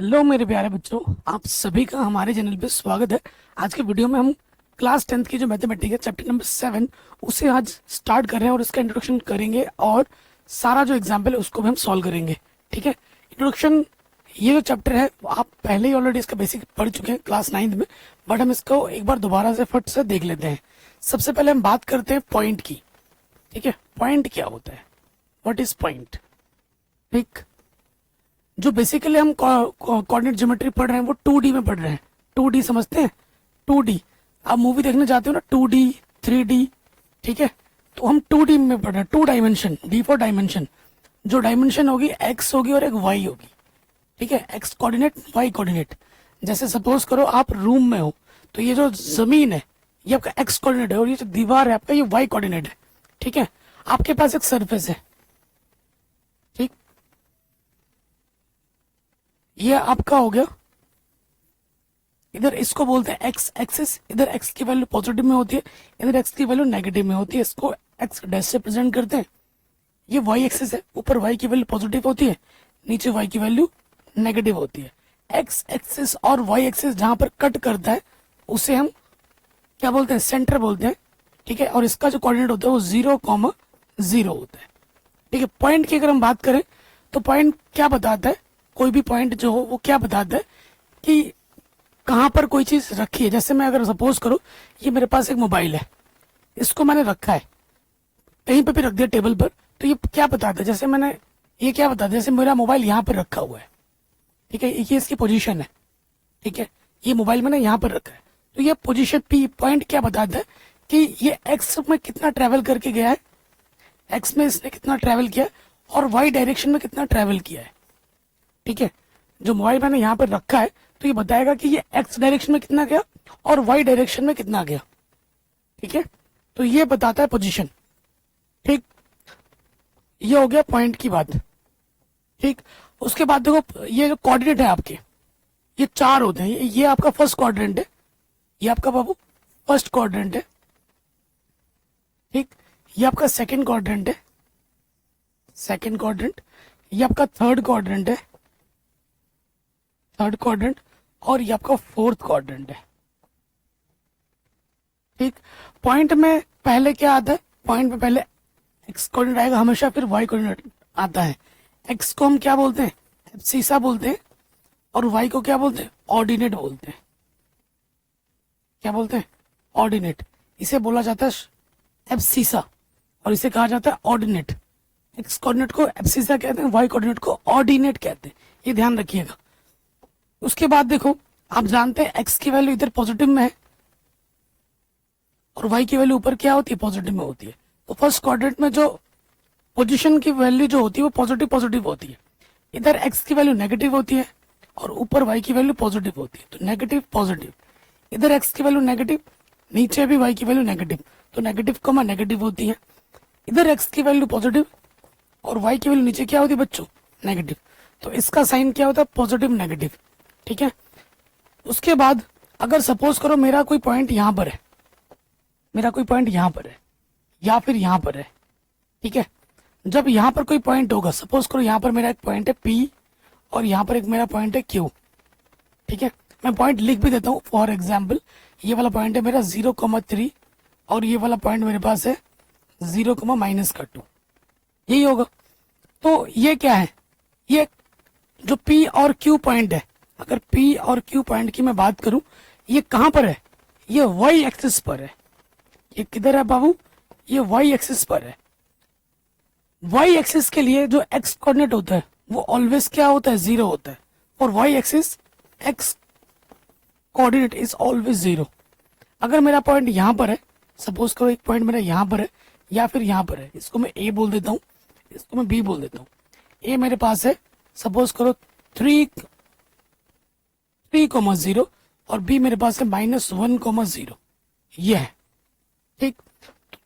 Hello मेरे प्यारे बच्चों, आप सभी का हमारे चैनल पे स्वागत है। आज के वीडियो में हम क्लास 10th की जो मैथमेटिक्स है चैप्टर नंबर 7 उसे आज स्टार्ट कर रहे हैं और इसका इंट्रोडक्शन करेंगे और सारा जो एग्जाम्पल है उसको भी हम सॉल्व करेंगे। ठीक है, इंट्रोडक्शन ये जो चैप्टर है आप पहले ही ऑलरेडी इसका बेसिक पढ़ चुके हैं क्लास 9th में, बट हम इसको एक बार दोबारा से फट से देख लेते हैं। सबसे पहले हम बात करते हैं पॉइंट की। ठीक है, पॉइंट क्या होता है, व्हाट इज पॉइंट। ठीक, जो बेसिकली हम कोऑर्डिनेट ज्योमेट्री पढ़ रहे हैं वो 2D में पढ़ रहे हैं। 2D समझते हैं, 2D आप मूवी देखने जाते हो ना, 2D 3D। ठीक है, तो हम 2D में पढ़ रहे हैं, 2 डायमेंशन, D फॉर डायमेंशन। जो डायमेंशन होगी x होगी और एक y होगी। ठीक है, x कोऑर्डिनेट y कोऑर्डिनेट। जैसे सपोज करो आप रूम में हो, तो ये जो जमीन है ये आपका x कोऑर्डिनेट है और ये जो दीवार है आपका ये y कोऑर्डिनेट है। ठीक है, आपके पास एक सरफेस है। ठीक, ये आपका हो गया, इधर इसको बोलते हैं एक्स एक्सिस। इधर एक्स की वैल्यू पॉजिटिव में होती है, इधर एक्स की वैल्यू नेगेटिव में होती है। इसको एक्स डैश से प्रेजेंट करते हैं। ये वाई एक्सिस है, ऊपर वाई की वैल्यू पॉजिटिव होती है, नीचे वाई की वैल्यू नेगेटिव होती है। एक्स एक्सिस और वाई एक्सिस जहां पर कट करता है उसे हम क्या बोलते हैं, सेंटर बोलते हैं। ठीक है, और इसका जो कोऑर्डिनेट होता है वो 0,0 होता है। ठीक है, पॉइंट की अगर हम बात करें तो पॉइंट क्या बताता है, कोई भी पॉइंट जो हो वो क्या बताता है कि कहां पर कोई चीज रखी है। जैसे मैं अगर सपोज करूं ये मेरे पास एक मोबाइल है, इसको मैंने रखा है कहीं पे भी रख दिया टेबल पर, तो ये क्या बताता है, जैसे मैंने ये क्या बताता है, जैसे मेरा मोबाइल यहाँ पर रखा हुआ है। ठीक है, ये इसकी पोजीशन है। ठीक है, ये मोबाइल मैंने यहाँ पर रखा है, तो ये पोजीशन पी पॉइंट क्या बताता है कि ये एक्स में कितना ट्रेवल करके गया है, एक्स में इसने कितना ट्रेवल किया और वाई डायरेक्शन में कितना ट्रेवल किया है। ठीक है, जो मोबाइल मैंने यहाँ पर रखा है तो ये बताएगा कि ये एक्स डायरेक्शन में कितना गया और वाई डायरेक्शन में कितना गया। ठीक है, तो ये बताता है पोजीशन। ठीक, ये हो गया पॉइंट की बात। ठीक, उसके बाद देखो ये जो कोऑर्डिनेट है आपके, ये 4 होते हैं। ये आपका फर्स्ट क्वाड्रेंट है, ये आपका बाबू फर्स्ट क्वाड्रेंट है। ठीक, ये आपका सेकंड क्वाड्रेंट है, सेकंड क्वाड्रेंट। ये आपका थर्ड क्वाड्रेंट है, थर्ड क्वाड्रेंट। और ये आपका फोर्थ क्वाड्रेंट है। ठीक, पॉइंट में पहले क्या आता है, पॉइंट में पहले एक्स कोऑर्डिनेट आएगा हमेशा, फिर वाई कोऑर्डिनेट आता है। एक्स को हम क्या बोलते हैं, एब्सिसा बोलते हैं, और वाई को क्या बोलते हैं, ऑर्डिनेट बोलते हैं। क्या बोलते हैं, ऑर्डिनेट। इसे बोला जाता है एब्सिसा और इसे कहा जाता है ऑर्डिनेट। एक्स कोऑर्डिनेट को एब्सिसा कहते हैं, वाई कोऑर्डिनेट को ऑर्डिनेट कहते हैं, ये ध्यान रखिएगा। उसके बाद देखो आप जानते हैं एक्स की वैल्यू इधर पॉजिटिव में है और वाई की वैल्यू ऊपर क्या होती है, पॉजिटिव में होती है। तो फर्स्ट क्वाड्रेंट में जो पोजीशन की वैल्यू जो होती है वो पॉजिटिव पॉजिटिव होती है। इधर एक्स की वैल्यू नेगेटिव होती है और ऊपर वाई की वैल्यू पॉजिटिव होती है, तो नेगेटिव पॉजिटिव। इधर एक्स की वैल्यू नेगेटिव, नीचे भी वाई की वैल्यू नेगेटिव, तो नेगेटिव कमा नेगेटिव होती है। इधर एक्स की वैल्यू पॉजिटिव और वाई की वैल्यू नीचे क्या होती है बच्चों, नेगेटिव, तो इसका साइन क्या होता है, पॉजिटिव नेगेटिव। ठीक है, उसके बाद अगर सपोज करो मेरा कोई पॉइंट यहां पर है, मेरा कोई पॉइंट यहां पर है या फिर यहां पर है। ठीक है, जब यहां पर कोई पॉइंट होगा, सपोज करो यहां पर मेरा एक पॉइंट है P और यहां पर एक मेरा पॉइंट है Q। ठीक है, मैं पॉइंट लिख भी देता हूं फॉर एग्जाम्पल। ये वाला पॉइंट है मेरा 0,3 और ये वाला पॉइंट मेरे पास है 0,-2। यही होगा। तो ये क्या है, ये जो P और Q पॉइंट है, अगर P और Q पॉइंट की मैं बात करूं, ये कहां पर है, ये वाई एक्सिस पर है। ये किधर है बाबू, ये वाई एक्सिस पर है। वाई एक्सिस के लिए जो एक्स कोऑर्डिनेट होता है वो ऑलवेज क्या होता है, 0 होता है। और Y axis X coordinate is always 0। अगर मेरा पॉइंट यहां पर है, सपोज करो एक पॉइंट मेरा यहां पर है या फिर यहां पर है, इसको मैं ए बोल देता हूं, इसको मैं बी बोल देता हूं। ए मेरे पास है सपोज करो 3,0 और बी मेरे पास है -1,0। ये है। ठीक,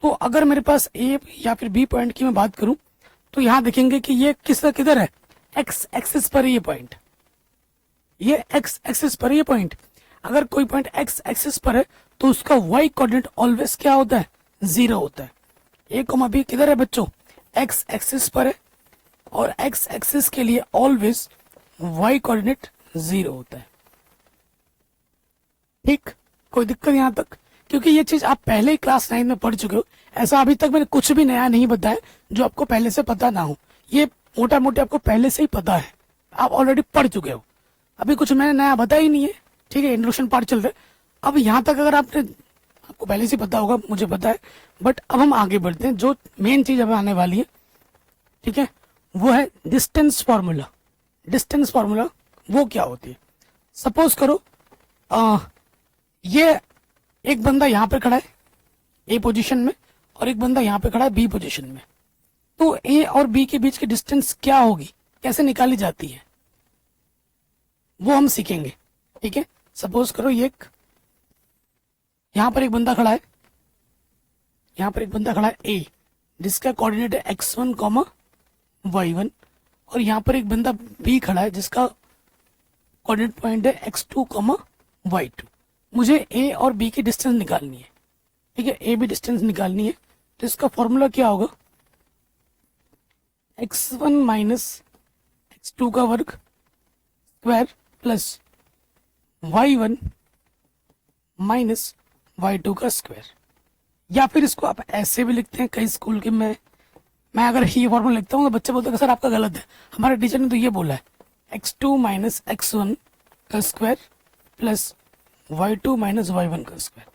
तो अगर मेरे पास ए या फिर बी पॉइंट की मैं बात करूं तो यहां देखेंगे कि ये किधर है, एक्स एक्सिस पर है ये पॉइंट, ये एक्स एक्सिस पर है ये पॉइंट। अगर कोई पॉइंट एक्स एक्सिस पर है तो उसका वाई कोऑर्डिनेट ऑलवेज क्या होता है, 0 होता है। ए कोमा बी किधर है बच्चों, एक्स एक्सिस पर है और एक्स एक्सिस के लिए ऑलवेज वाई कोऑर्डिनेट 0 होता है। ठीक, कोई दिक्कत यहाँ तक? क्योंकि ये चीज आप पहले ही क्लास 9 में पढ़ चुके हो, ऐसा अभी तक मैंने कुछ भी नया नहीं बताया जो आपको पहले से पता ना हो। ये मोटा मोटी आपको पहले से ही पता है, आप ऑलरेडी पढ़ चुके हो, अभी कुछ मैंने नया बताया ही नहीं है। ठीक है, इंट्रोडक्शन पार्ट चल रहा है। अब यहाँ तक अगर आपको पहले से पता होगा, मुझे पता है, बट अब हम आगे बढ़ते हैं। जो मेन चीज अब आने वाली है, ठीक है, वो है डिस्टेंस फॉर्मूला। डिस्टेंस फॉर्मूला वो क्या होती है? सपोज करो ये एक बंदा यहाँ पे खड़ा है ए पोजीशन में, और एक बंदा यहाँ पे खड़ा है बी पोजीशन में। तो ए और बी के बीच की डिस्टेंस क्या होगी, कैसे निकाली जाती है, वो हम सीखेंगे। ठीक है, सपोज करो ये यहाँ पर एक बंदा खड़ा है, यहाँ पर एक बंदा खड़ा है ए, जिसका कोऑर्डिनेट है x1 y1, और यहाँ पर एक बंदा बी खड़ा है जिसका कोऑर्डिनेट पॉइंट है x2 y2। मुझे ए और बी की डिस्टेंस निकालनी है। ठीक है, ए बी डिस्टेंस निकालनी है, तो इसका फॉर्मूला क्या होगा? x1 माइनस x2 का वर्ग square plus y1 minus y2 का स्क्वायर। या फिर इसको आप ऐसे भी लिखते हैं, कई स्कूल के मैं अगर ये फॉर्मूला लिखता हूँ तो बच्चे बोलते हैं सर आपका गलत है, हमारे टीचर ने तो ये बोला है x2 माइनस x1 का square plus y2 minus y1 का स्क्वायर।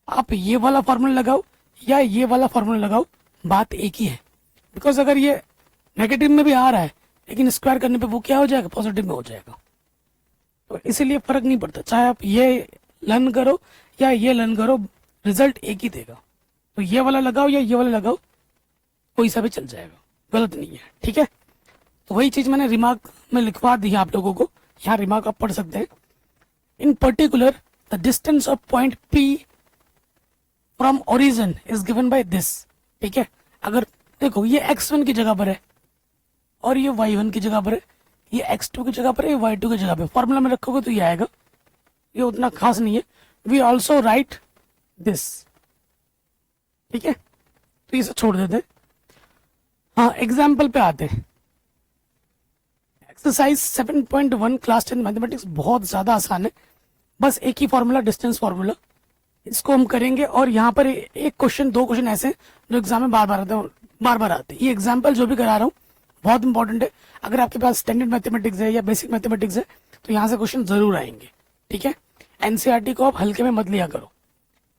आप ये वाला फॉर्मूला लगाओ या ये वाला फॉर्मूला लगाओ, बात एक ही है। बिकॉज अगर ये नेगेटिव में भी आ रहा है लेकिन स्क्वायर करने पे वो क्या हो जाएगा, पॉजिटिव में हो जाएगा। तो इसीलिए फर्क नहीं पड़ता, चाहे आप ये लर्न करो या ये लर्न करो, रिजल्ट एक ही देगा। तो ये वाला लगाओ या ये वाला लगाओ, कोई सा भी चल जाएगा, गलत नहीं है। ठीक है, तो वही चीज मैंने रिमार्क में लिखवा दी है आप लोगों को, यहाँ रिमार्क आप पढ़ सकते हैं। इन particular the distance of point P from origin is given by this. ठीक है, अगर देखो ये x1 की जगह पर है और ये y1 की जगह पर है, ये x2 की जगह पर है, ये y2 की जगह पर, फॉर्मूला में रखोगे तो ये आएगा, ये उतना खास नहीं है। We also write this. ठीक है, तो इसे छोड़ देते हैं। हाँ, एग्जाम्पल पे आते हैं। एक्सरसाइज 7.1 क्लास 10 मैथमेटिक्स बहुत ज्यादा आसान है, बस एक ही फॉर्मूला, डिस्टेंस फॉर्मूला, इसको हम करेंगे। और यहाँ पर एक क्वेश्चन, दो क्वेश्चन ऐसे हैं जो एग्जाम में बार बार आते हैं। ये एग्जाम्पल जो भी करा रहा हूँ बहुत इंपॉर्टेंट है। अगर आपके पास स्टैंडर्ड मैथमेटिक्स है या बेसिक मैथमेटिक्स है तो यहाँ से क्वेश्चन जरूर आएंगे। ठीक है, एनसीईआरटी को आप हल्के में मत लिया करो।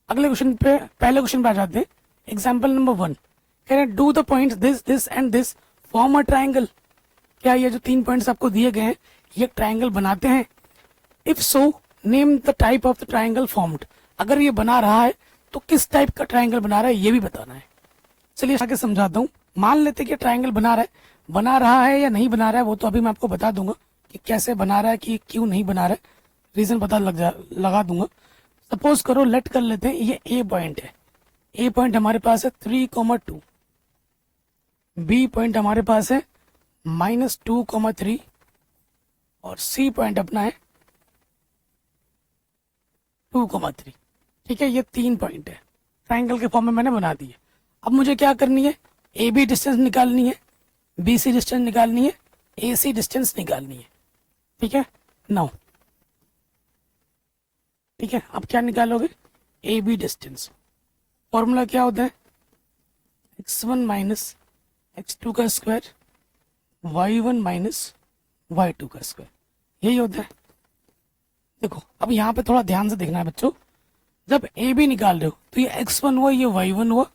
अगले क्वेश्चन पे, पहले क्वेश्चन पे आ जाते हैं। एग्जाम्पल नंबर 1 कह रहे हैं do the points this this and this form a triangle. क्या ये जो 3 पॉइंट्स आपको दिए गए हैं ये ट्राइंगल बनाते हैं? If so name the type of the triangle formed. अगर ये बना रहा है तो किस टाइप का ट्राइंगल बना रहा है ये भी बताना है। चलिए आगे समझाता हूँ। मान लेते कि ट्राइंगल बना रहा है या नहीं बना रहा है, वो तो अभी मैं आपको बता दूंगा कि कैसे बना रहा है, कि क्यों नहीं बना रहा है, रीजन पता लगा दूंगा। सपोज करो, लेट कर लेते हैं ये ए पॉइंट है। ए पॉइंट हमारे पास है 3,2, बी पॉइंट हमारे पास है -2,3 और सी पॉइंट अपना है 2,3। ठीक है, ये 3 पॉइंट है, ट्राइंगल के फॉर्म में मैंने बना दी है। अब मुझे क्या करनी है, ए बी डिस्टेंस निकालनी है, बी सी डिस्टेंस निकालनी है, ए सी डिस्टेंस निकालनी है। ठीक है, नाउ ठीक है, अब क्या निकालोगे, ए बी डिस्टेंस। फॉर्मूला क्या होता है, x1 माइनस x2 का स्क्वायर, y1 माइनस y2 का स्क्वायर, यही होता है। देखो अब यहाँ पे थोड़ा ध्यान से देखना है बच्चों, जब ए बी निकाल रहे हो तो ये x1 हुआ, ये y1 हुआ,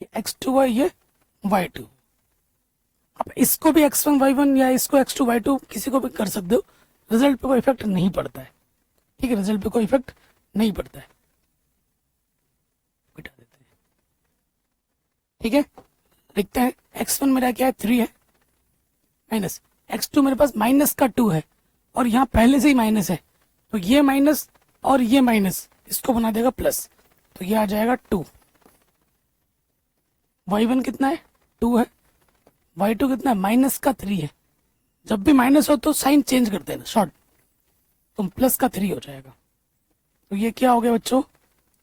ये x2 हुआ, ये y2। अब इसको भी x1 y1 या इसको x2 y2 किसी को भी कर सकते हो, रिजल्ट पे कोई इफेक्ट नहीं पड़ता है। ठीक है, रिजल्ट पे कोई इफेक्ट नहीं पड़ता है, बिठा देते हैं। ठीक है, लिखते हैं x1 मेरा क्या है 3 है, माइनस x2 मेरे पास माइनस का 2 है और यहाँ पहले से ही माइनस है, तो ये माइनस और ये माइनस इसको बना देगा प्लस, तो ये आ जाएगा 2। y1 कितना है 2 है, y2 कितना है माइनस का 3 है। जब भी माइनस हो तो साइन चेंज कर देना शॉर्ट, तो प्लस का 3 हो जाएगा। तो ये क्या हो गया बच्चों,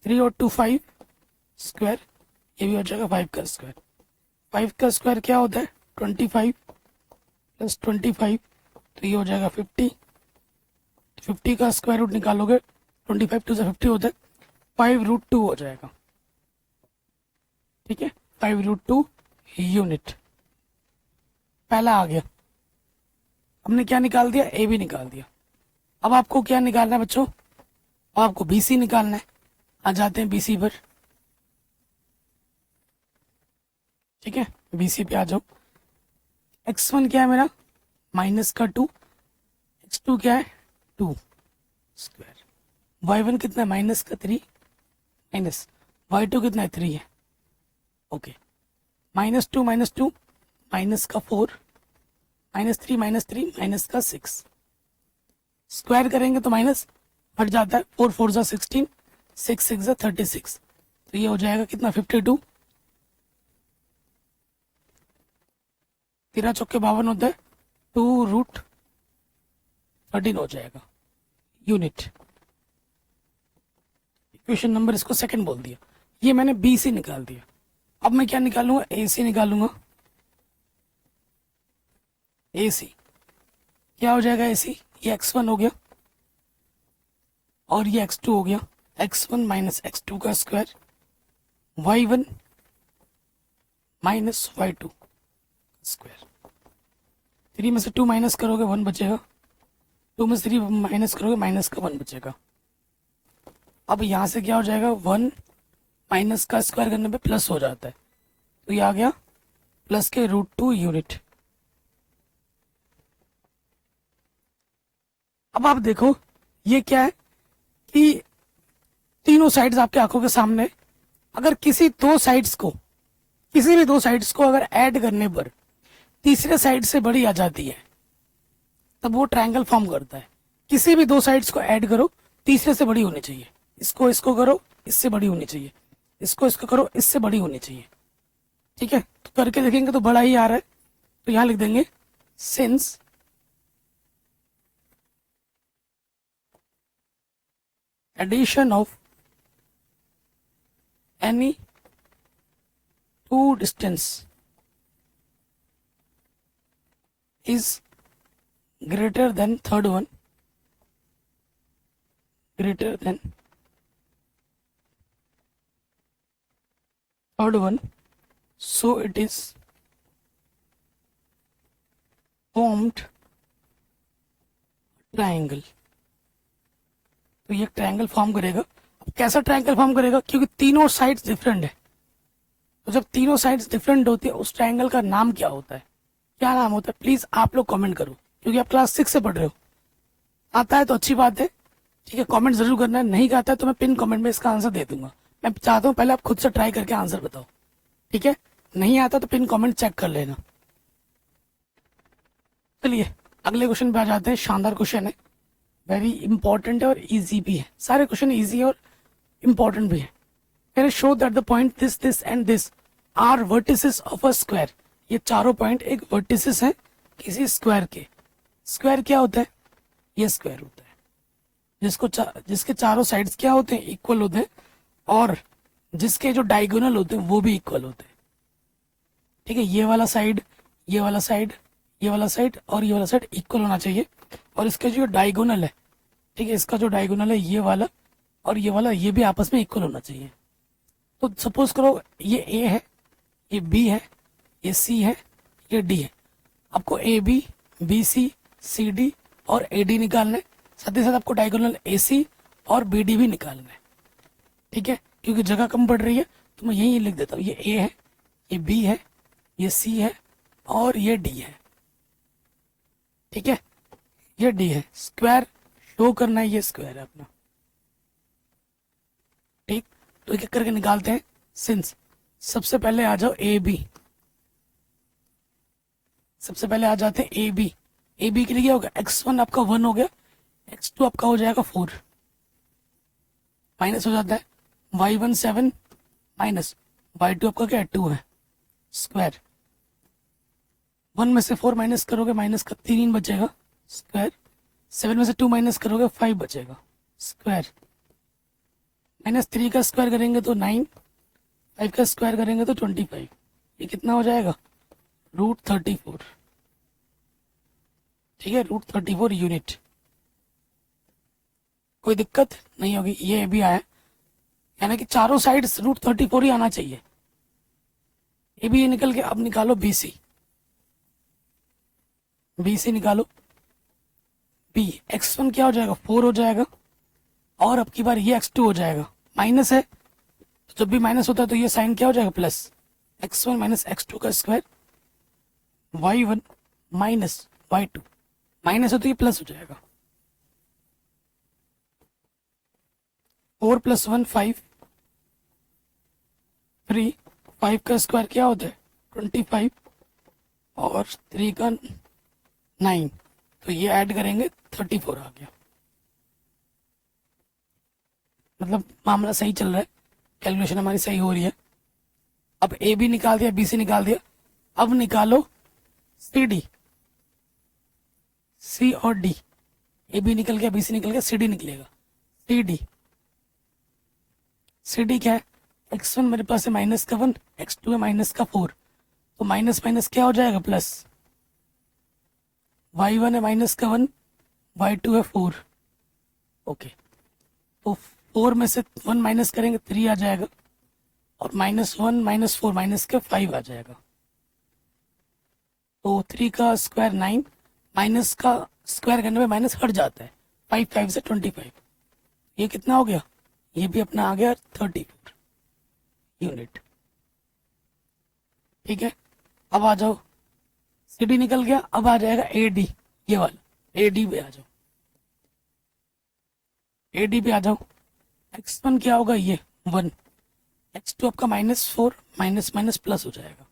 3 और 2 5 स्क्वायर, ये भी हो जाएगा 5 का स्क्वायर। 5 का स्क्वायर क्या होता है 25 प्लस 25, तो ये हो जाएगा 50 50 का स्क्वायर रूट निकालोगे 25 टू 50 होता है, 5√2 हो जाएगा। ठीक है, 5√2 यूनिट। पहला आ गया। हमने क्या निकाल दिया, ए बी निकाल दिया। अब आपको क्या निकालना है बच्चों, आपको बी सी निकालना है। आ जाते हैं बी सी पर। ठीक है, बी सी पे आ जाओ। x1 क्या है मेरा, माइनस का 2, x2 क्या है 2 स्क्वायर, y1 कितना है माइनस का 3, माइनस y2 कितना है 3 है। ओके, -2 -2 माइनस का 4, -3 -3 माइनस का 6। स्क्वायर करेंगे तो माइनस हट जाता है, 4 4 जा 16, 6 6 जा 36, तो ये हो जाएगा कितना 52। 13 चौके 52 होता है, 2√13 हो जाएगा यूनिट। इक्वेशन नंबर इसको सेकंड बोल दिया। ये मैंने बी सी निकाल दिया। अब मैं क्या निकालूंगा, ए सी निकालूंगा। ए सी क्या हो जाएगा, ए सी ये x1 हो गया और ये x2 हो गया, x1 माइनस x2 का square, y1 minus y2 square. 3 में से 2 माइनस करोगे 1 बचेगा, 2 में से 3 माइनस करोगे माइनस का 1 बचेगा। अब यहाँ से क्या हो जाएगा, 1 माइनस का स्क्वायर करने पे प्लस हो जाता है, तो ये आ गया प्लस के √2 यूनिट। अब आप देखो ये क्या है कि तीनों साइड्स आपके आंखों के सामने, अगर किसी भी दो साइड्स को अगर ऐड करने पर तीसरे साइड से बड़ी आ जाती है तब वो ट्रायंगल फॉर्म करता है। किसी भी दो साइड्स को ऐड करो, तीसरे से बड़ी होनी चाहिए। इसको करो, इससे बड़ी होनी चाहिए, इसको करो, इससे बड़ी होनी चाहिए। ठीक है, तो करके देखेंगे तो बड़ा ही आ रहा है, तो यहां लिख देंगे since addition of any two distance is greater than third one, so it is formed triangle। तो ये ट्रायंगल फॉर्म करेगा। अब कैसा ट्रायंगल फॉर्म करेगा, क्योंकि तीनों साइड्स डिफरेंट है, तो जब तीनों साइड्स डिफरेंट होती है उस ट्रायंगल का नाम क्या होता है, क्या नाम होता है, प्लीज आप लोग कमेंट करो, क्योंकि आप क्लास 6 से पढ़ रहे हो। आता है तो अच्छी बात है, ठीक है, कमेंट जरूर करना है। नहीं आता है तो मैं पिन कमेंट में इसका आंसर दे दूंगा। मैं चाहता हूँ पहले आप खुद से ट्राई करके आंसर बताओ, ठीक है। नहीं आता तो पिन कमेंट चेक कर लेना। चलिए अगले क्वेश्चन पे आ जाते हैं। शानदार क्वेश्चन है, वेरी इंपॉर्टेंट है और इजी भी है। सारे क्वेश्चन इजी और इंपॉर्टेंट भी है। मैंने show that the point this and this are vertices of a square. ये चारों पॉइंट एक वर्टिसेस हैं किसी स्क्वायर के। स्क्वायर क्या होता है, ये स्क्वायर होता है जिसके चारों साइड्स क्या होते हैं, इक्वल होते हैं, और जिसके जो डायगोनल होते हैं वो भी इक्वल होते हैं। ठीक है, ये वाला साइड, ये वाला साइड, ये वाला साइड और ये वाला साइड इक्वल होना चाहिए। और इसका जो डायगोनल है, ठीक है, इसका जो डायगोनल है ये वाला और ये वाला, ये भी आपस में इक्वल होना चाहिए। तो सपोज करो ये ए है, ये बी है, ये सी है, ये डी है। आपको A B, B C, C D और ए डी निकालना है। साथ ही साथ आपको डायगोनल ए सी और बी डी भी निकालना है। ठीक है, क्योंकि जगह कम पड़ रही है तो मैं यही लिख देता हूँ, ये ए है, ये बी है, ये सी है और ये डी है। ठीक है, ये डी है। स्क्वायर शो करना है, ये स्क्वायर है अपना। ठीक, तो एक एक करके निकालते हैं। सिंस सबसे पहले आ जाओ ए बी, सबसे पहले आ जाते हैं ए बी। ए बी के लिए क्या होगा, x1 आपका 1 हो गया, x2 आपका हो जाएगा 4, माइनस हो जाता है y1 7 माइनस y2 आपका क्या है 2 है। स्क्वायर 1 में से 4 माइनस करोगे माइनस का 3 बचेगा। स्क्वायर 7 में से 2 माइनस करोगे 5 बचेगा। स्क्वायर -3 का स्क्वायर करेंगे तो 9, 5 का स्क्वायर करेंगे तो 25। ये कितना हो जाएगा, √34। ठीक है, √34 यूनिट। कोई दिक्कत नहीं होगी, ये भी आया, यानी कि चारों साइड √34 ही आना चाहिए। ये भी निकल के, अब निकालो BC, BC निकालो, B x1 क्या हो जाएगा 4 हो जाएगा, और अब की बार ये x2 हो जाएगा, माइनस है तो जब भी माइनस होता है तो ये साइन क्या हो जाएगा प्लस, x1 माइनस x2 का square, y1 minus y2, minus है तो ये प्लस हो जाएगा, 4 + 1 5, 3, 5 का स्क्वायर क्या होता है 25, और 3 का 9, तो ये ऐड करेंगे 34 आ गया। मतलब मामला सही चल रहा है, कैलकुलेशन हमारी सही हो रही है। अब ए बी निकाल दिया, बी सी निकाल दिया, अब निकालो सी डी, सी और डी, ए बी निकल गया, बी सी निकल गया, सी डी निकलेगा, सी डी, सी डी क्या है, x1 मेरे पास है -1, x2 है -4, तो माइनस माइनस क्या हो जाएगा प्लस, y1 है -1, y2 है 4, ओके, तो 4 में से 1 माइनस करेंगे 3 आ जाएगा, और -1 -4 माइनस के 5 आ जाएगा, तो 3 का स्क्वायर 9, माइनस का स्क्वायर करने में माइनस हट जाता है, 5 5 से 25, ये कितना हो गया, ये भी अपना आ गया 34 यूनिट। ठीक है, अब आ जाओ, सी डी निकल गया, अब आ जाएगा ए डी, ये वाला ए डी पे आ जाओ, ए डी पे आ जाओ, x1 क्या होगा ये 1, x2 आपका -4, माइनस माइनस प्लस हो जाएगा,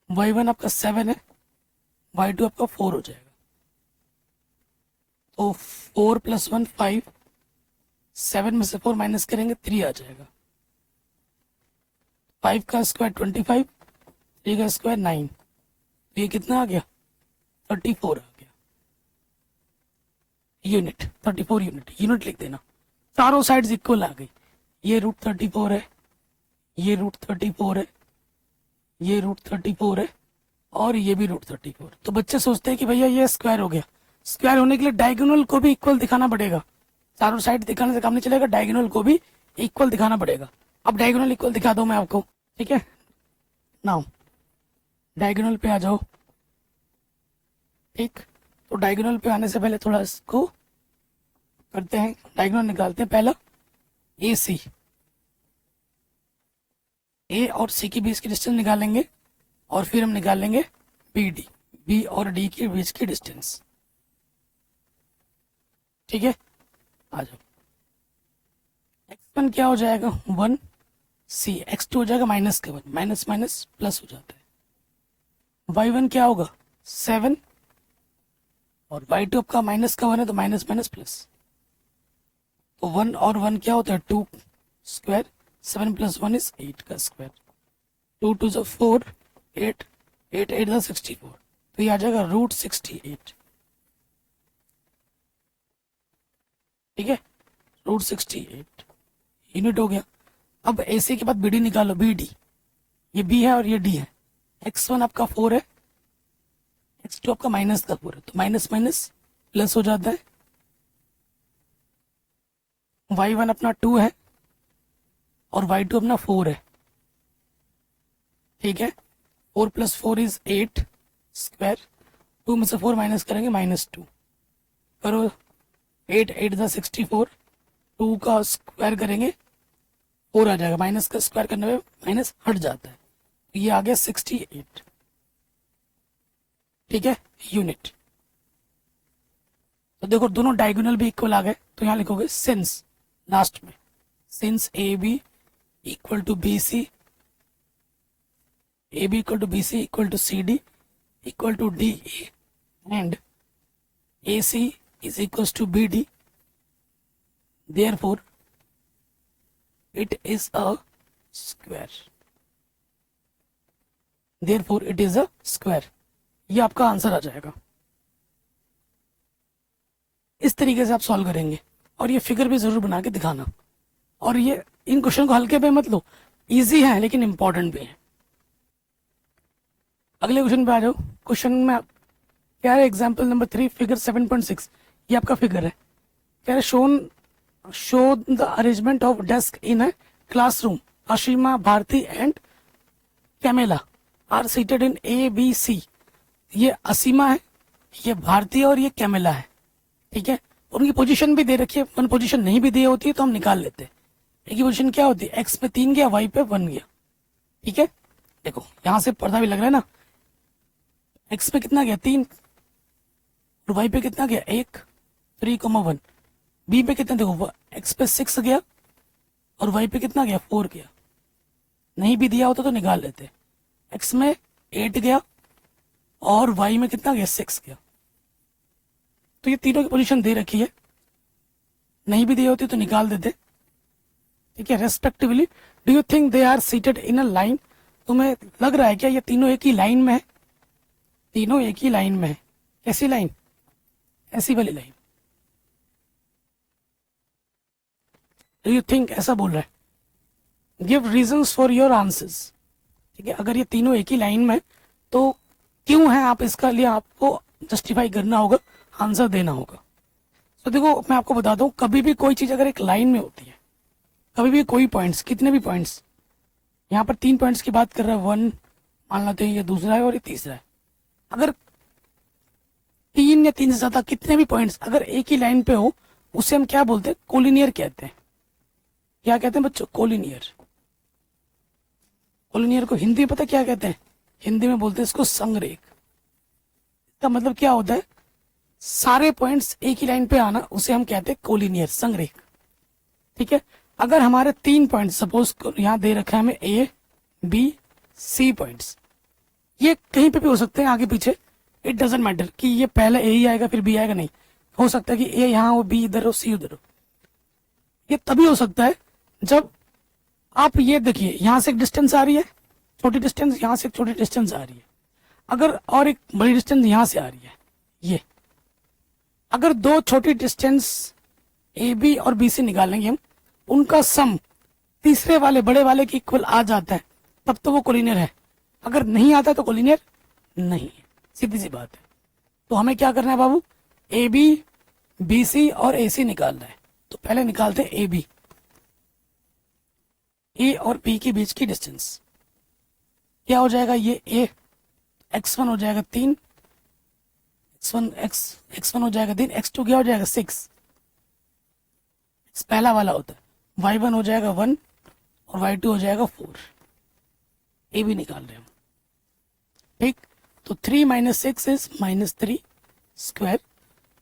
y1 आपका 7 है, y2 आपका 4 हो जाएगा, तो 4 + 1 5, 7 में से 4 माइनस करेंगे 3 आ जाएगा, 5 का स्क्वायर 25, 3 का स्क्वायर 9, तो ये कितना आ गया 34 आ गया यूनिट, 34 यूनिट, यूनिट लिख देना, चारों साइड्स इक्वल आ गई, ये √34 है, ये √34 है, ये √34 है, और ये भी √34। तो बच्चे सोचते हैं कि भैया ये स्क्वायर हो गया, स्क्वायर होने के लिए डायगोनल को भी इक्वल दिखाना पड़ेगा, चारों साइड दिखाने से काम नहीं चलेगा, डायगोनल को भी इक्वल दिखाना पड़ेगा। अब डायगोनल इक्वल दिखा दो मैं आपको, ठीक है, नाउ डायगोनल पे आ जाओ, ठीक, तो डायगोनल पे आने से पहले थोड़ा इसको करते हैं, डायगोनल निकालते हैं, पहला ए सी, ए और सी के बीच की डिस्टेंस निकालेंगे, और फिर हम निकालेंगे बी डी, बी और डी के बीच की डिस्टेंस, ठीक है, आ जाओ, x1 क्या हो जाएगा 1, सी x2 हो जाएगा -1, माइनस माइनस प्लस हो जाता है, y1 क्या होगा 7, और y2 आपका -1 है तो माइनस माइनस प्लस, तो 1 और 1 क्या होता है 2 स्क्वायर, 7 + 1 इज 8 का स्क्वायर, 2 2 = 4, 8 8 8 = 64, तो ये आ जाएगा √68, ठीक है, √68 यूनिट हो गया। अब AC के बाद BD निकालो, BD, ये B है और ये D है, x1 आपका 4 है, x2 आपका -4 है, तो माइनस माइनस प्लस हो जाता है, y1 अपना 2 है, और y2 अपना 4 है, ठीक है, 4 + 4 इज 8 स्क्वायर, 2 में से 4 माइनस करेंगे -2, करो 8 8 = 64, 2 का स्क्वायर करेंगे 4 आ जाएगा, माइनस का स्क्वायर करने में माइनस हट जाता है, तो ये आ गया 68, ठीक है, यूनिट। तो देखो दोनों डायगोनल भी इक्वल आ गए, तो यहाँ लिखोगे सिंस, लास्ट में since A B equal to B C, A B equal to B C equal to C D equal to D A, and A C is equals to BD, therefore it is a square, therefore it is a square, ये आपका answer आ जाएगा। इस तरीके से आप solve करेंगे, और ये फिगर भी जरूर बना के दिखाना, और ये इन क्वेश्चन को हल्के पे मत लो, इजी है लेकिन इंपॉर्टेंट भी है। अगले क्वेश्चन पे आ जाओ, क्वेश्चन में क्या है, एग्जाम्पल नंबर 3 फिगर 7.6, ये आपका फिगर है, कह रहे show the arrangement of desk in a classroom, Asima, Bharti and Camella are seated in A B C. ये असीमा है, ये भारती है और ये कैमेला है, ठीक है। उनकी पोजीशन भी दे रखी है, वन पोजीशन नहीं भी दी होती है तो हम निकाल लेते हैं। एक की पोजीशन क्या होती है, एक्स पे 3 गया, वाई पे 1 गया, ठीक है। देखो यहां से पर्दा भी लग रहा है ना, एक्स पे कितना गया 3 और वाई पे कितना गया 1, 3,1। बी पे कितना, देखो एक्स पे 6 गया और वाई पे कितना गया 4 गया। नहीं भी दिया होता तो निकाल लेते। एक्स में 8 गया और वाई में कितना गया 6 गया। तो ये तीनों की पोजीशन दे रखी है, नहीं भी दी होती तो निकाल देते, ठीक है। Respectively do you think they are seated in a line, तुम्हें लग रहा है क्या ये तीनों एक ही लाइन में है? तीनों एक ही लाइन में है। कैसी लाइन? ऐसी वाली लाइन। डू यू थिंक, ऐसा बोल रहा है। Give reasons for your answers, ठीक है। अगर ये तीनों एक ही लाइन में तो क्यों है, आप इसका लिए आपको जस्टिफाई करना होगा, आंसर देना होगा। तो देखो मैं आपको बताता हूँ, कभी भी कोई चीज अगर एक लाइन में होती है, कभी भी कोई पॉइंट्स, कितने भी पॉइंट्स, यहाँ पर 3 पॉइंट्स की बात कर रहा है, 1 मान लेते हैं, ये दूसरा है और ये तीसरा है। अगर 3 या 3 से ज्यादा कितने भी पॉइंट्स अगर एक ही लाइन पे हो, उसे हम क्या बोलते हैं, कोलिनियर कहते हैं। क्या कहते हैं बच्चों? कोलिनियर। कोलिनियर को हिंदी में पता क्या कहते हैं? हिंदी में बोलते हैं इसको संरेख। इसका मतलब क्या होता है, सारे पॉइंट्स एक ही लाइन पे आना, उसे हम कहते हैं कोलिनियर, संरेख, ठीक है। अगर हमारे 3 पॉइंट सपोज यहां दे रखा है हमें ए बी सी पॉइंट्स, ये कहीं पे भी हो सकते हैं आगे पीछे, इट डजेंट मैटर कि ये पहले ए ही आएगा फिर बी आएगा, नहीं। हो सकता है कि ए यहाँ हो, बी इधर हो, सी उधर हो। ये तभी हो सकता है जब आप ये देखिए, यहां से एक डिस्टेंस आ रही है, छोटी डिस्टेंस, यहां से एक छोटी डिस्टेंस आ रही है, अगर और एक बड़ी डिस्टेंस यहां से आ रही है, ये अगर 2 छोटी डिस्टेंस ए बी और बी से निकालेंगे हम, उनका सम तीसरे वाले बड़े वाले के इक्वल आ जाता है, तब तो वो कोलिनियर है। अगर नहीं आता तो कोलिनियर नहीं है, सीधी सी बात है। तो हमें क्या करना है बाबू, ए बी, बी सी और ए सी निकालना है। तो पहले निकालते हैं ए बी, ए और बी के बीच की डिस्टेंस क्या हो जाएगा, ये ए, x1 हो जाएगा 3, x1 हो जाएगा 3, x2 क्या हो जाएगा 6, पहला वाला होता है। y1 हो जाएगा 1 और y2 हो जाएगा 4। ए भी निकाल रहे हम, ठीक। तो 3 - 6 इज -3 स्क्वायर,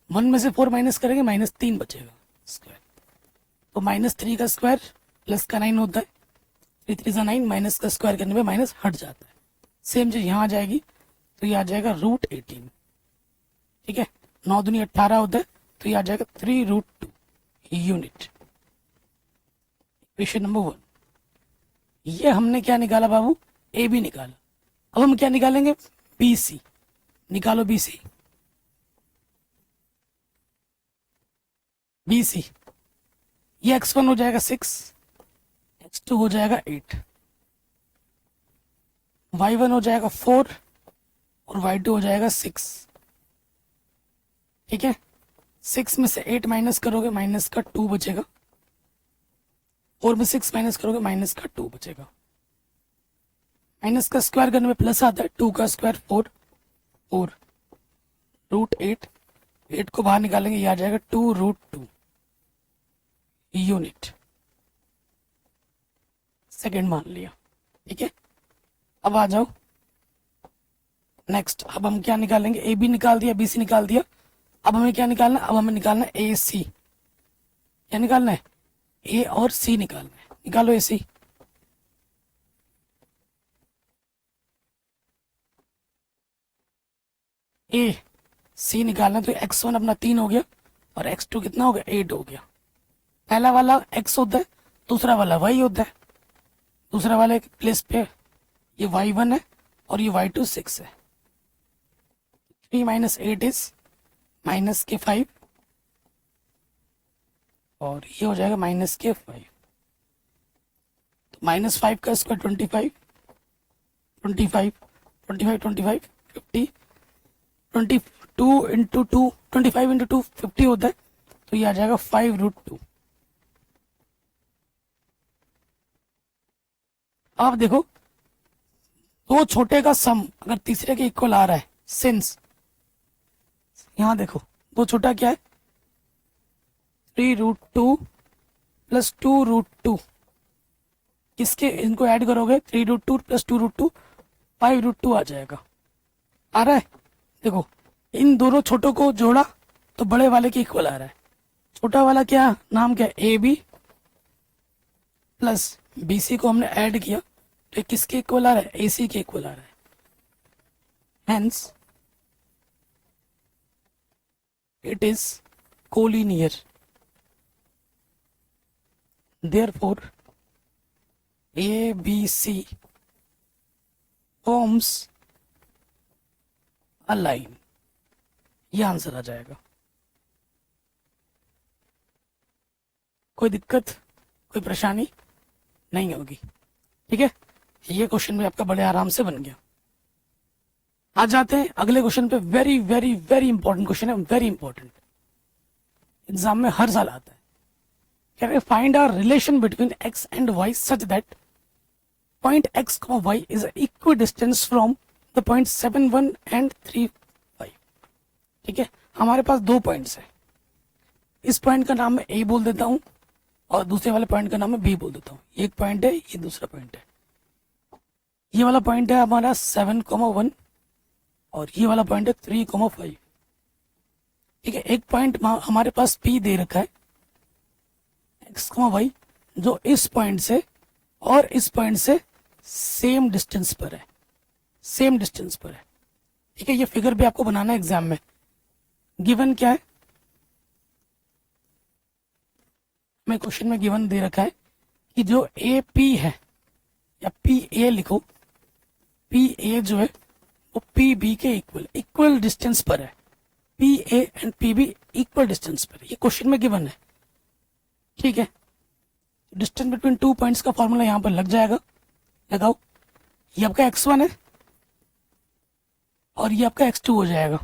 1 में से 4 माइनस करेंगे -3 बचेगा स्क्वायर। तो -3 का स्क्वायर प्लस का 9 होता है, 3 3 9, माइनस का स्क्वायर करने पे माइनस हट जाता है। सेम चीज यहाँ आ जाएगी, तो ये आ जाएगा √18, ठीक है। 9 दूनी 18 होता है, तो ये आ जाएगा 3√2 यूनिट। Question number 1। ये हमने क्या निकाला बाबू, ए बी निकाला। अब हम क्या निकालेंगे, बी सी निकालो। बी सी, बी सी, ये x1 हो जाएगा 6, x2 हो जाएगा 8, y1 हो जाएगा 4 और y2 हो जाएगा 6, ठीक है। 6 में से 8 माइनस करोगे माइनस का 2 बचेगा, 4 में 6 माइनस करोगे माइनस का 2 बचेगा। माइनस का स्क्वायर करने में प्लस आता है, 2 का स्क्वायर 4, 4 √8, 8 को बाहर निकालेंगे, ये आ जाएगा 2√2 यूनिट। सेकंड मान लिया, ठीक है। अब आ जाओ नेक्स्ट। अब हम क्या निकालेंगे, ए बी निकाल दिया, बी सी निकाल दिया। अब हमें क्या निकालना है, अब हमें निकालना है ए सी। क्या निकालना है, ए और सी निकालना है। निकालो ए सी। ए सी निकालना है, तो x1 अपना 3 हो गया और x2 कितना हो गया 8 हो गया। पहला वाला x होता है, दूसरा वाला y होता है। दूसरा वाले प्लेस पे ये y1 है और ये y2 6 है। 3 - 8 इज -5 और ये हो जाएगा -5। तो -5 का स्क्वायर 25, 25, 25, 25, 50, 22 × 2, 25 × 2 50 होता है। तो ये आ जाएगा 5√2। अब देखो दो छोटे का सम अगर तीसरे के इक्वल आ रहा है, सिंस यहां देखो दो छोटा क्या है 3√2 प्लस 2√2, किसके इनको ऐड करोगे 3√2 प्लस 2√2 5√2 आ जाएगा। आ रहा है, देखो इन दोनों छोटों को जोड़ा तो बड़े वाले के इक्वल आ रहा है। छोटा वाला क्या नाम क्या है AB प्लस BC को हमने ऐड किया तो ये किसके इक्वल आ रहा है AC के इक्वल आ रहा है। Hence it is collinear, therefore ABC forms a line। ये आंसर आ जाएगा। कोई दिक्कत कोई परेशानी नहीं होगी, ठीक है। ये क्वेश्चन भी आपका बड़े आराम से बन गया। आ जाते हैं अगले क्वेश्चन पे। Very very very important question है, वेरी इंपॉर्टेंट, एग्जाम में हर साल आता है। कह रहे find a relation between x and y such that point x, y is equal distance from the point 7, 1 and 3, 5। ठीक है, हमारे पास दो पॉइंट्स है। इस पॉइंट का नाम मैं A बोल देता हूं और दूसरे वाले पॉइंट का नाम मैं B बोल देता हूं। ये एक पॉइंट है, ये दूसरा पॉइंट है। ये वाला पॉइंट है हमारा 7, 1 और ये वाला पॉइंट है 3, 5। ठीक है, एक पॉइंट हमारे पास P दे रखा है x, y जो इस पॉइंट से और इस पॉइंट से सेम डिस्टेंस पर है, सेम डिस्टेंस पर है। ठीक है, ये फिगर भी आपको बनाना है एग्जाम में। गिवन क्या है, हमें क्वेश्चन में गिवन दे रखा है कि जो AP है या PA लिखो, PA जो है वो PB के इक्वल डिस्टेंस पर है। PA and PB equal distance पर है, ये क्वेश्चन में गिवन है। ठीक है, डिस्टेंस बिटवीन टू पॉइंट्स का फॉर्मूला यहां पर लग जाएगा, लगाओ। ये आपका x1 है और ये आपका x2 हो जाएगा,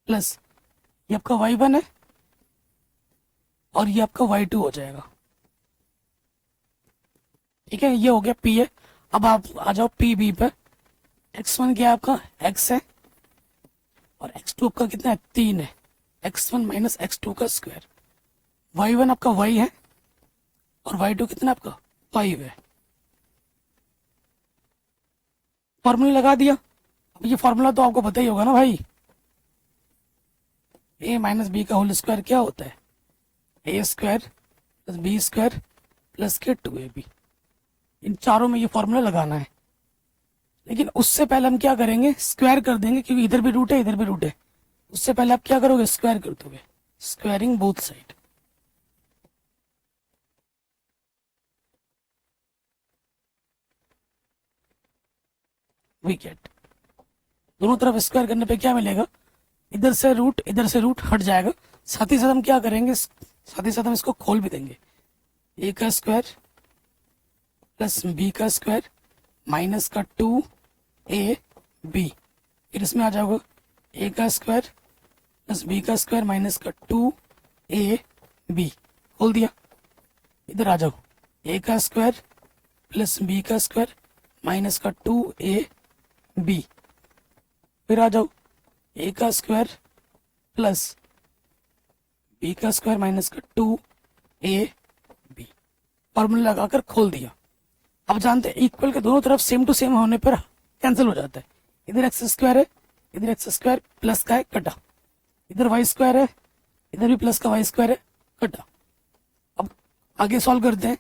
प्लस ये आपका y1 है और ये आपका y2 हो जाएगा। ठीक है, ये हो गया P है। अब आप आ जाओ PB पर। x1 क्या है आपका x है और x2 आपका कितना है 3 है, x1 माइनस x2 का स्क्वायर। y1 आपका y है और y2 कितना आपका 5 है। फॉर्मूला लगा दिया। अब ये फॉर्मूला तो आपको पता ही होगा ना भाई, a माइनस बी का होल स्क्वायर क्या होता है a square plus B square plus के 2ab। इन चारों में ये फॉर्मूला लगाना है, लेकिन उससे पहले हम क्या करेंगे स्क्वायर कर देंगे, क्योंकि इधर भी रूट है इधर भी रूट है। उससे पहले आप क्या करोगे स्क्वायर कर दोगे, squaring both side. We get, दोनों तरफ स्क्वायर करने पे क्या मिलेगा, इधर से रूट हट जाएगा। साथ ही साथ हम क्या करेंगे, साथ ही साथ हम इसको खोल भी देंगे। a का स्क्वायर प्लस b का स्क्वायर माइनस का 2ab, फिर इसमें आ जाओगे a का स्क्वायर प्लस b का स्क्वायर माइनस का 2ab, खोल दिया। इधर आ जाओ, a का स्क्वायर प्लस b का स्क्वायर माइनस का 2ab, फिर आ जाओ a का स्क्वायर प्लस b का स्क्वायर माइनस का 2ab, फॉर्मूला लगाकर खोल दिया। अब जानते हैं इक्वल के दोनों तरफ सेम टू सेम होने पर कैंसिल हो जाता है। इधर एक्स स्क्वायर है, इधर एक्स स्क्वायर प्लस का है कटा, इधर वाई स्क्वायर है, इधर भी प्लस का वाई स्क्वायर है कटा। अब आगे सॉल्व करते हैं।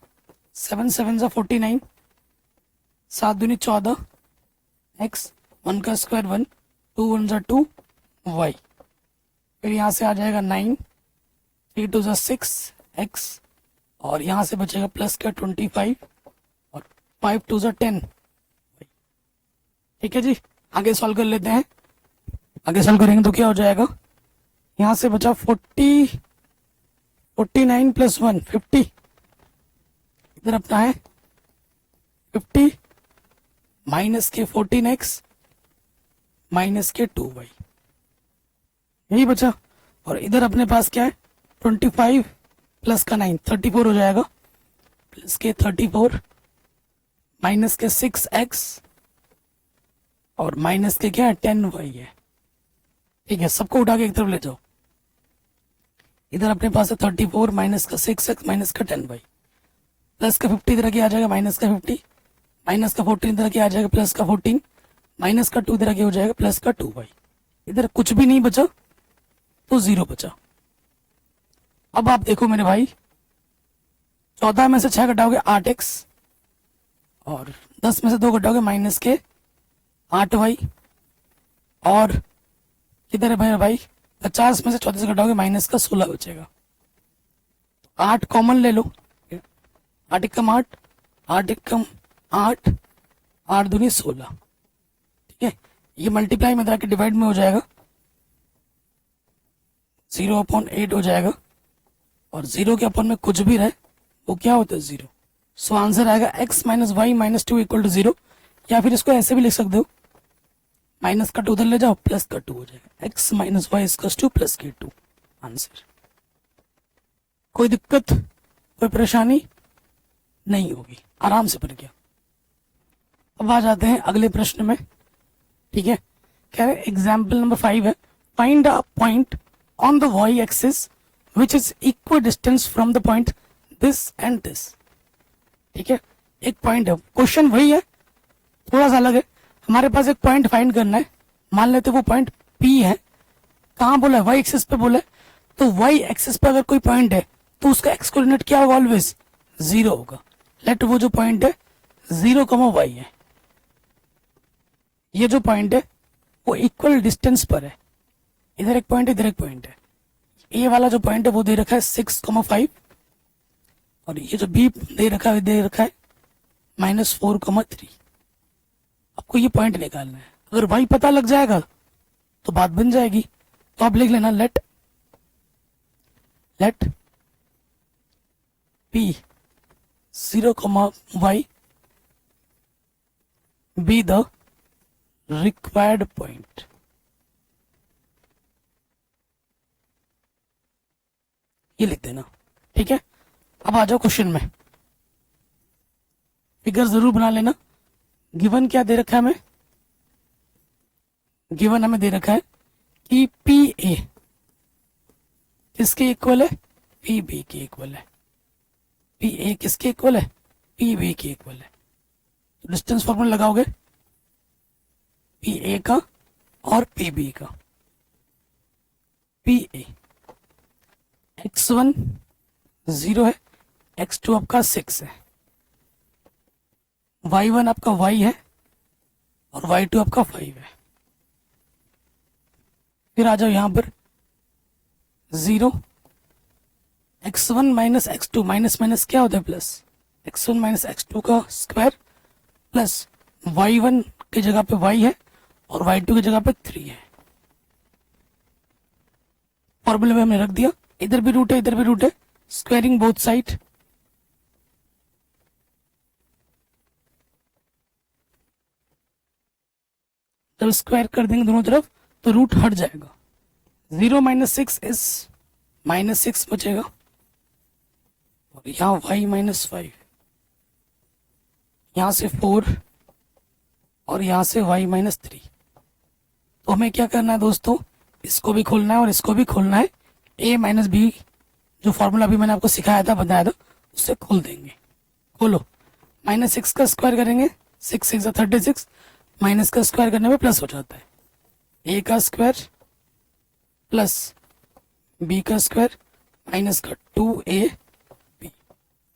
7 7 जा 49, 7 दूनी 14, एक्स 1 का स्क्वायर 1, 2 1 जा 2 वाई, फिर यहाँ से आ जाएगा 9, 3 2 जा 6 एक्स, और यहाँ से बचेगा प्लस का 25 और 5 2 जा 10। ठीक है जी, आगे सॉल्व कर लेते हैं। आगे सॉल्व करेंगे तो क्या हो जाएगा, यहाँ से बचा 49 प्लस 1 50, इधर अपना है 50 माइनस के 14x माइनस के 2y, यही बचा। और इधर अपने पास क्या है 25 प्लस का 9 34 हो जाएगा, प्लस के 34 माइनस के 6x और माइनस के क्या है 10y है। ठीक है, सबको उठा के एक तरफ ले जाओ। इधर अपने पास है 34 माइनस का 6x माइनस का 10y, प्लस का 50 इधर के आ जाएगा माइनस का 50, माइनस का 14 इधर के आ जाएगा प्लस का 14, माइनस का 2 इधर के हो जाएगा प्लस का 2y। इधर कुछ भी नहीं बचा तो 0 बचा। अब आप देखो मेरे भाई, 14 में से 6 घटाओगे 8x और 10 में से 2 घटाओगे माइनस के 8y, और किधर है भाई 50 में से 34 घटाओगे माइनस का 16 बचेगा। 8 कॉमन ले लो, 8 एकम 8, 8 एकम 8, 8 दूनी 16। ठीक है, ये मल्टीप्लाई में जाके डिवाइड में हो जाएगा, 0/8 हो जाएगा, और 0 के अपन में कुछ भी रहे वो क्या होता है 0। सो आंसर आएगा x minus Y minus 2 equal to 0, या फिर इसको ऐसे भी लिख सकते हो, माइनस का 2 उधर ले जाओ प्लस का 2 हो जाएगा, x minus Y equal to plus के 2 आंसर। कोई दिक्कत कोई परेशानी नहीं होगी, आराम से बन गया। अब आ जाते हैं अगले प्रश्न में। ठीक है, कह रहे एग्जाम्पल नंबर 5 है, find a point on the Y axis which is equal distance from the point this and this. ठीक है, एक पॉइंट है, क्वेश्चन वही है, थोड़ा सा अलग है। हमारे पास एक पॉइंट फाइंड करना है, मान लेते वो पॉइंट P है। कहाँ बोला है, वाई एक्सिस पे बोला है, तो वाई एक्सिस पे अगर कोई पॉइंट है तो उसका एक्स कोऑर्डिनेट क्या होगा, ऑलवेज 0 होगा। लेट वो जो पॉइंट है 0, y है। ये जो पॉइंट है वो इक्वल डिस्टेंस पर है, इधर एक पॉइंट है इधर एक पॉइंट है। ये वाला जो पॉइंट है वो दे रखा है 6,5, और ये जो बी दे रखा है -4,3। आपको ये पॉइंट निकालना है, अगर y पता लग जाएगा तो बात बन जाएगी। तो आप लिख लेना late P 0,y be the required point। ये लिख देना। ठीक है, अब आ जाओ क्वेश्चन में, फिगर जरूर बना लेना। गिवन क्या दे रखा है हमें, गिवन हमें दे रखा है कि पी ए किसके इक्वल है, पी बी के इक्वल है। पी ए किसके इक्वल है, पी बी के इक्वल है। तो डिस्टेंस फॉर्मूला लगाओगे पी ए का और पी बी का। पी ए x1 0 है, x2 आपका 6 है, y1 आपका y है और y2 आपका 5 है। फिर आ जाओ यहां पर 0, x1 minus x2, minus minus क्या होता है प्लस, x1 माइनस x2 का स्क्वायर प्लस y1 की जगह पे y है और y2 की जगह पे 3 है। फॉर्मूले में हमने रख दिया, इधर भी रूट है इधर भी रूट है, स्क्वायरिंग बोथ साइड। जब स्क्वायर कर देंगे दोनों तरफ तो रूट हट जाएगा। 0 माइनस 6 इज -6 बचेगा, और यहाँ y माइनस 5, यहां से 4 और यहां से y माइनस 3। तो हमें क्या करना है दोस्तों, इसको भी खोलना है और इसको भी खोलना है। a माइनस बी जो फॉर्मूला भी मैंने आपको सिखाया था बताया था उससे खोल देंगे। खोलो, -6 का स्क्वायर करेंगे 6 6 36, माइनस का स्क्वायर करने में प्लस हो जाता है। a का स्क्वायर प्लस b का स्क्वायर माइनस का 2ab,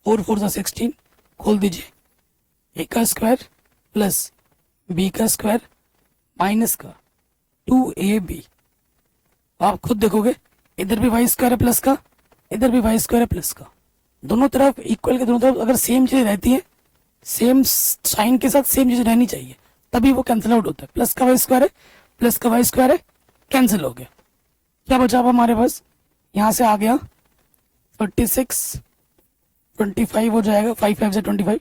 4 4 16, खोल दीजिए। a का स्क्वायर प्लस b का स्क्वायर माइनस का 2ab। आप खुद देखोगे इधर भी वाई स्क्वायर है प्लस का, इधर भी वाई स्क्वायर है प्लस का, दोनों तरफ इक्वल के दोनों तरफ अगर सेम चीज रहती है, सेम साइन के साथ सेम चीज रहनी चाहिए, तभी वो कैंसिल आउट होता है। प्लस का वाई स्क्वायर है प्लस का वाई स्क्वायर है, कैंसिल हो गया। क्या बचा अब हमारे पास, यहां से आ गया 36, 25 हो जाएगा, 5 5 से 25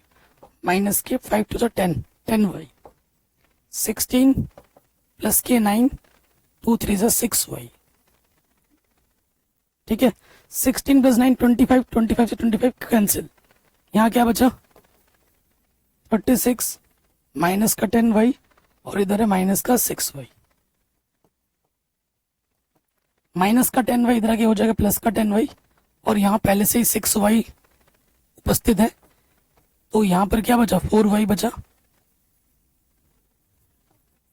माइनस के 5 2 से 10, 10y, 16 प्लस के 9, 2 3 से 6y, ठीक है। 16 + 9 25, 25 से 25 कैंसिल, यहाँ क्या बचा 36 माइनस का 10y और इधर है माइनस का 6y। माइनस का 10y इधर आके हो जाएगा प्लस का 10y और यहाँ पहले से ही 6y उपस्थित है, तो यहाँ पर क्या बचा 4y बचा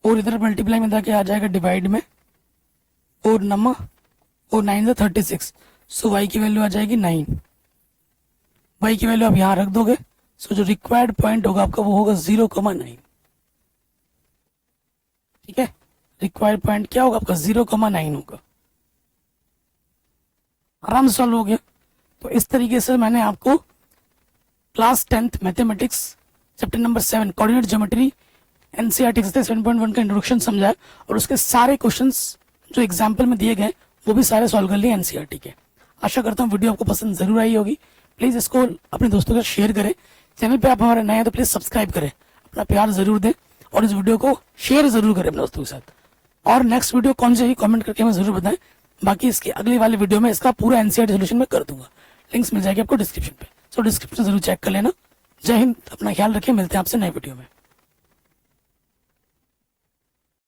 और इधर मल्टीप्लाई में जाके आ जाएगा डिवाइड में 4 नंबर और 9 36, सो y की वैल्यू आ जाएगी 9। y की वैल्यू आप यहाँ रख दोगे, सो जो रिक्वायर्ड पॉइंट होगा आपका वो होगा 0,9। ठीक है, रिक्वायर्ड पॉइंट क्या होगा आपका 0,9 होगा। आराम से सॉल्व हो गया। तो इस तरीके से मैंने आपको class 10th mathematics chapter number 7 coordinate geometry NCERT 7.1 का इंट्रोडक्शन समझाया और उसके सारे क्वेश्चंस जो एग्जाम्पल में दिए गए वो भी सारे सॉल्व कर लिए एनसीईआरटी के। आशा करता हूँ वीडियो आपको पसंद जरूर आई होगी। प्लीज इसको अपने दोस्तों के साथ शेयर करें। चैनल पे आप हमारे नए हैं तो प्लीज सब्सक्राइब करें, अपना प्यार जरूर दें और इस वीडियो को शेयर जरूर करें अपने दोस्तों के साथ। और नेक्स्ट वीडियो कौन सी है कमेंट करके हमें जरूर बताएं। बाकी इसकी अगली वाली वीडियो में इसका पूरा एनसीईआरटी सोल्यूशन में कर दूंगा, लिंक्स मिल जाएगी आपको डिस्क्रिप्शन पे, सो डिस्क्रिप्शन जरूर चेक कर लेना। जय हिंद, अपना ख्याल रखें, मिलते हैं आपसे नए वीडियो में।